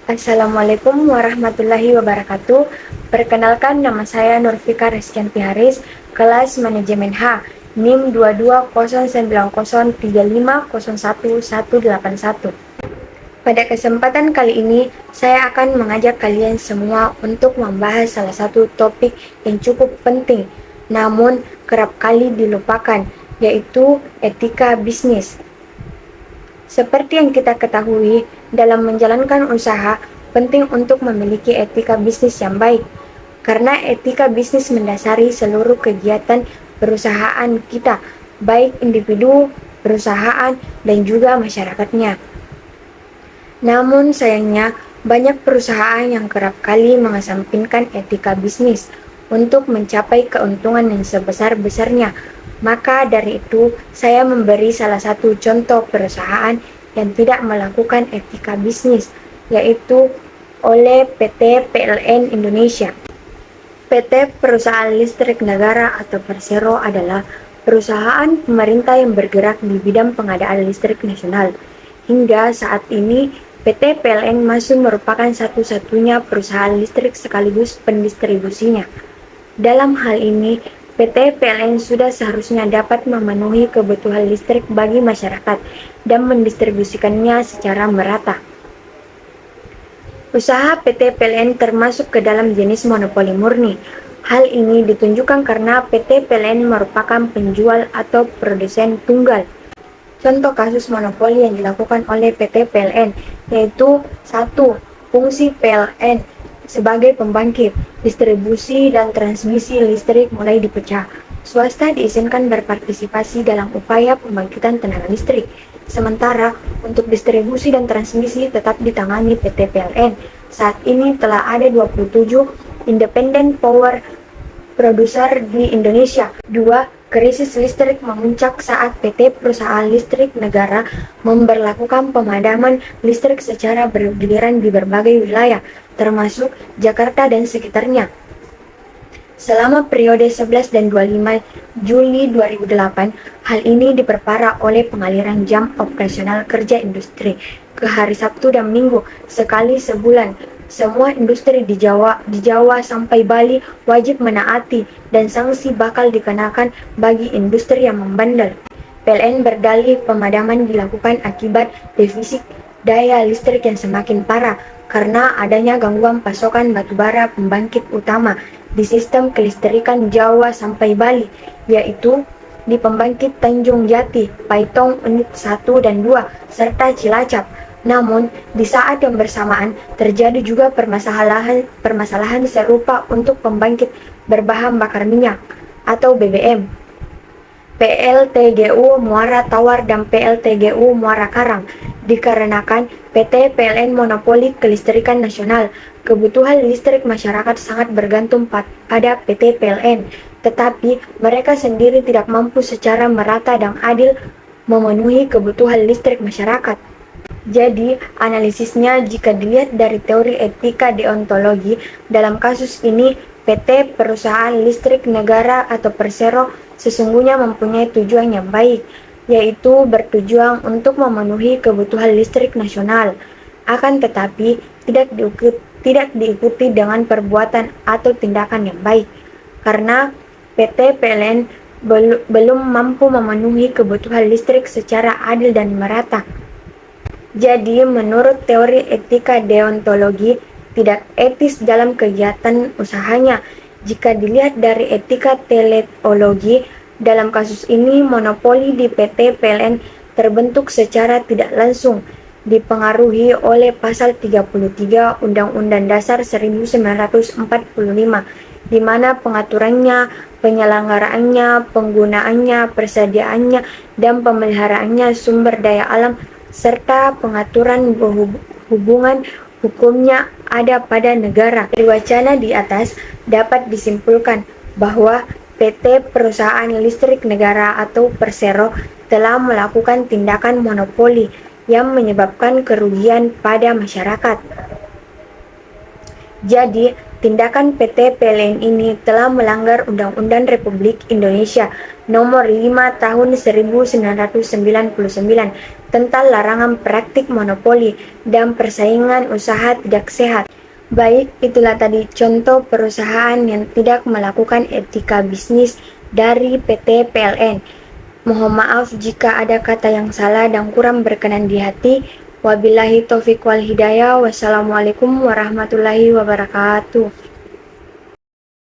Assalamualaikum warahmatullahi wabarakatuh. Perkenalkan, nama saya Nurfika Reskianti Haris, kelas Manajemen H, NIM 220903501181. Pada kesempatan kali ini, saya akan mengajak kalian semua untuk membahas salah satu topik yang cukup penting, namun kerap kali dilupakan, yaitu etika bisnis. Seperti yang kita ketahui, dalam menjalankan usaha, penting untuk memiliki etika bisnis yang baik, karena etika bisnis mendasari seluruh kegiatan perusahaan kita, baik individu, perusahaan, dan juga masyarakatnya. Namun sayangnya, banyak perusahaan yang kerap kali mengesampingkan etika bisnis untuk mencapai keuntungan yang sebesar-besarnya. Maka dari itu, saya memberi salah satu contoh perusahaan yang tidak melakukan etika bisnis, yaitu oleh PT PLN Indonesia. PT Perusahaan Listrik Negara atau Persero adalah perusahaan pemerintah yang bergerak di bidang pengadaan listrik nasional. Hingga saat ini, PT PLN masih merupakan satu-satunya perusahaan listrik sekaligus pendistribusinya. Dalam hal ini, PT PLN sudah seharusnya dapat memenuhi kebutuhan listrik bagi masyarakat dan mendistribusikannya secara merata. Usaha PT PLN termasuk ke dalam jenis monopoli murni. Hal ini ditunjukkan karena PT PLN merupakan penjual atau produsen tunggal. Contoh kasus monopoli yang dilakukan oleh PT PLN yaitu 1. Fungsi PLN sebagai pembangkit, distribusi dan transmisi listrik mulai dipecah. Swasta diizinkan berpartisipasi dalam upaya pembangkitan tenaga listrik, sementara untuk distribusi dan transmisi tetap ditangani PT PLN. Saat ini telah ada 27 independent power producer di Indonesia. 2. Krisis listrik memuncak saat PT Perusahaan Listrik Negara memberlakukan pemadaman listrik secara bergiliran di berbagai wilayah, termasuk Jakarta dan sekitarnya. Selama periode 11 dan 25 Juli 2008, hal ini diperparah oleh pengaliran jam operasional kerja industri ke hari Sabtu dan Minggu sekali sebulan. Semua industri di Jawa sampai Bali wajib menaati dan sanksi bakal dikenakan bagi industri yang membandel. PLN berdalih pemadaman dilakukan akibat defisit daya listrik yang semakin parah karena adanya gangguan pasokan batubara pembangkit utama di sistem kelistrikan Jawa sampai Bali, yaitu di pembangkit Tanjung Jati, Paitong Unit 1 dan 2, serta Cilacap. Namun, di saat yang bersamaan terjadi juga permasalahan serupa untuk pembangkit berbahan bakar minyak atau BBM, PLTGU Muara Tawar dan PLTGU Muara Karang, dikarenakan PT PLN monopoli kelistrikan nasional. Kebutuhan listrik masyarakat sangat bergantung pada PT PLN, tetapi mereka sendiri tidak mampu secara merata dan adil memenuhi kebutuhan listrik masyarakat. Jadi, analisisnya jika dilihat dari teori etika deontologi, dalam kasus ini PT Perusahaan Listrik Negara atau Persero sesungguhnya mempunyai tujuan yang baik, yaitu bertujuan untuk memenuhi kebutuhan listrik nasional. Akan tetapi, tidak diikuti dengan perbuatan atau tindakan yang baik, karena PT PLN belum mampu memenuhi kebutuhan listrik secara adil dan merata. Jadi, menurut teori etika deontologi, tidak etis dalam kegiatan usahanya. Jika dilihat dari etika teleologi, dalam kasus ini monopoli di PT PLN terbentuk secara tidak langsung, dipengaruhi oleh pasal 33 Undang-Undang Dasar 1945, di mana pengaturannya, penyelenggaraannya, penggunaannya, persediaannya, dan pemeliharaannya sumber daya alam serta pengaturan hubungan hukumnya ada pada negara. Dari wacana di atas dapat disimpulkan bahwa PT Perusahaan Listrik Negara atau Persero telah melakukan tindakan monopoli yang menyebabkan kerugian pada masyarakat. Jadi, tindakan PT PLN ini telah melanggar Undang-Undang Republik Indonesia Nomor 5 Tahun 1999 tentang larangan praktik monopoli dan persaingan usaha tidak sehat. Baik, itulah tadi contoh perusahaan yang tidak melakukan etika bisnis dari PT PLN. Mohon maaf jika ada kata yang salah dan kurang berkenan di hati. Wabillahi taufiq wal hidayah. Wassalamualaikum warahmatullahi wabarakatuh.